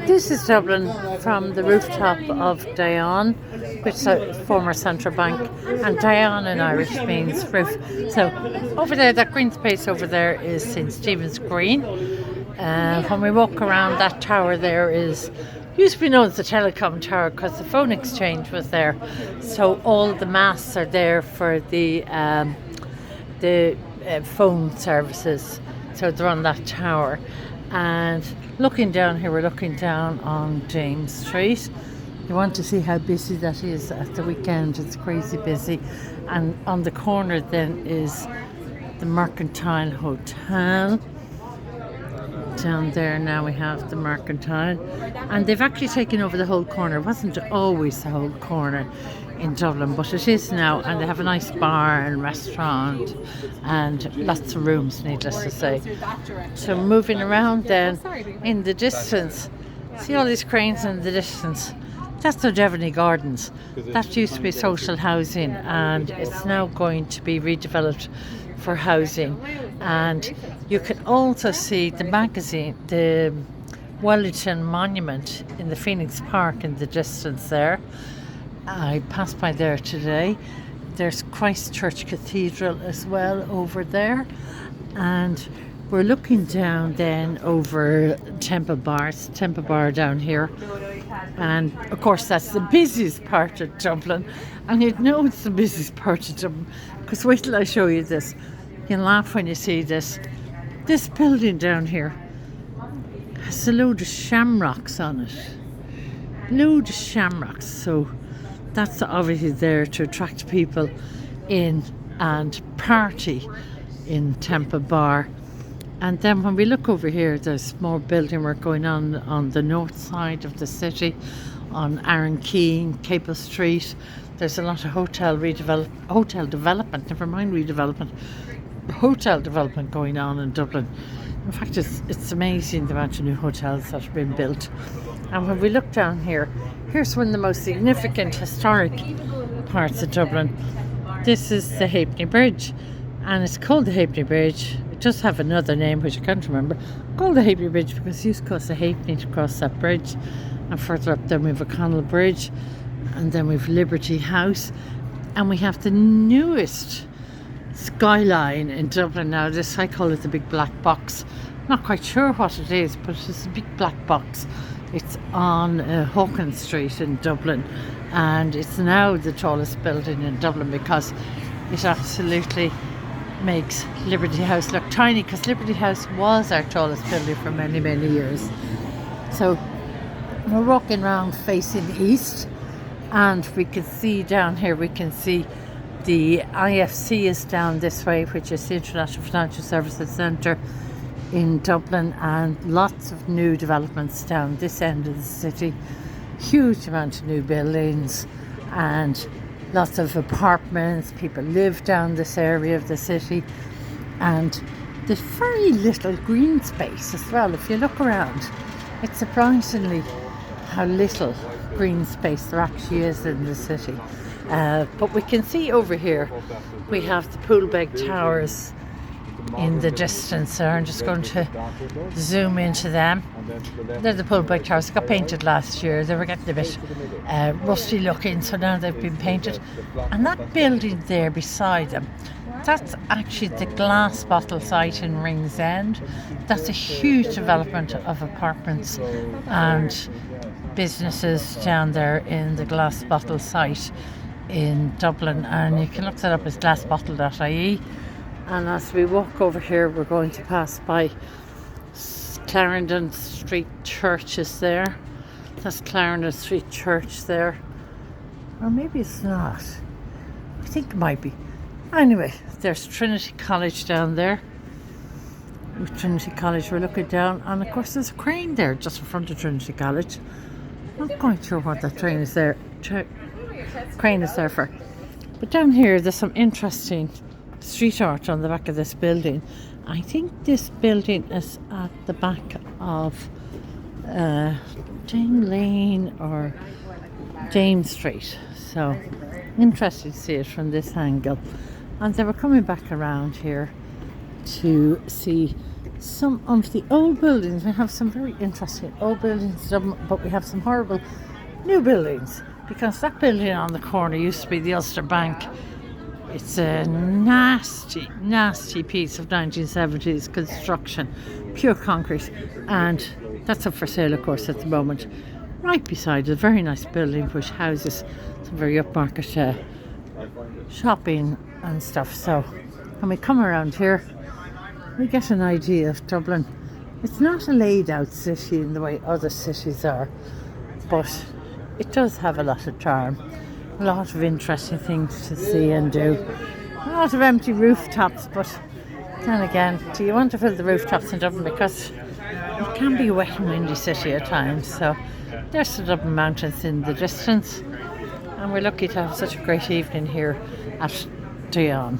This is Dublin from the rooftop of Díon, which is a former central bank, and Díon in Irish means roof. So over there, that green space over there is St. Stephen's Green. When we walk around, that tower there used to be known as the telecom tower because the phone exchange was there. So all the masts are there for the phone services. So they're on that tower. And looking down here, we're looking down on James Street. You want to see how busy that is at the weekend. It's crazy busy. And on the corner then is the Mercantile Hotel. Down there now we have the Mercantile. And they've actually taken over the whole corner. It wasn't always the whole corner in Dublin, but it is now, and they have a nice bar and restaurant and lots of rooms, needless to say. So moving around then in the distance, see all these cranes in the distance, that's the Devony Gardens. That used to be social housing and it's now going to be redeveloped for housing. And you can also see the magazine, the Wellington Monument in the Phoenix Park in the distance there. I passed by there today. There's Christchurch Cathedral as well over there. And we're looking down then over Temple Bar down here. And of course that's the busiest part of Dublin. And you'd know it's the busiest part of Dublin because wait till I show you this. You'll laugh when you see this. This building down here has a load of shamrocks on it. Load of shamrocks. So that's obviously there to attract people in and party in Temple Bar. And then when we look over here, there's more building work going on the north side of the city, on Aaron Keane, Capel Street. There's a lot of hotel development going on in Dublin. In fact, it's amazing the amount of new hotels that have been built. And when we look down here, here's one of the most significant historic parts of Dublin. This is the Halfpenny Bridge, and it's called the Halfpenny Bridge. It does have another name which I can't remember. It's called the Halfpenny Bridge because it used to cost a halfpenny to cross that bridge. And further up then we have O'Connell Bridge, and then we have Liberty House, and we have the newest skyline in Dublin now. This, I call it the big black box. I'm not quite sure what it is, but it's a big black box. It's on Hawkins Street in Dublin, and it's now the tallest building in Dublin because it absolutely makes Liberty House look tiny, because Liberty House was our tallest building for many, many years. So we're walking around facing east, and we can see down here, we can see the IFC is down this way, which is the International Financial Services Centre in Dublin, and lots of new developments down this end of the city. Huge amount of new buildings and lots of apartments. People live down this area of the city, and there's very little green space as well. If you look around, it's surprisingly how little green space there actually is in the city. But we can see over here we have the Poolbeg Towers in the distance there. I'm just going to zoom into them. They're the Poolbeg Towers. They got painted last year. They were getting a bit rusty looking, so now they've been painted. And that building there beside them, that's actually the Glass Bottle site in Ringsend. That's a huge development of apartments and businesses down there in the Glass Bottle site in Dublin, and you can look that up as glassbottle.ie. And as we walk over here, we're going to pass by Clarendon Street Church is there. That's Clarendon Street Church there. Or maybe it's not. I think it might be. Anyway, there's Trinity College down there. With Trinity College, we're looking down, and of course there's a crane there just in front of Trinity College. I'm not quite sure what that crane is there for. But down here, there's some interesting street art on the back of this building. I think this building is at the back of Dame Lane or James Street. So interesting to see it from this angle. And then we're coming back around here to see some of the old buildings. We have some very interesting old buildings, but we have some horrible new buildings, because that building on the corner used to be the Ulster Bank. It's a nasty, nasty piece of 1970s construction, pure concrete, and that's up for sale, of course, at the moment. Right beside a very nice building which houses some very upmarket shopping and stuff. So when we come around here, we get an idea of Dublin. It's not a laid out city in the way other cities are, but it does have a lot of charm, a lot of interesting things to see and do, a lot of empty rooftops. But then again, do you want to fill the rooftops in Dublin? Because it can be a wet and windy city at times. So there's the Dublin Mountains in the distance, and we're lucky to have such a great evening here at Díon.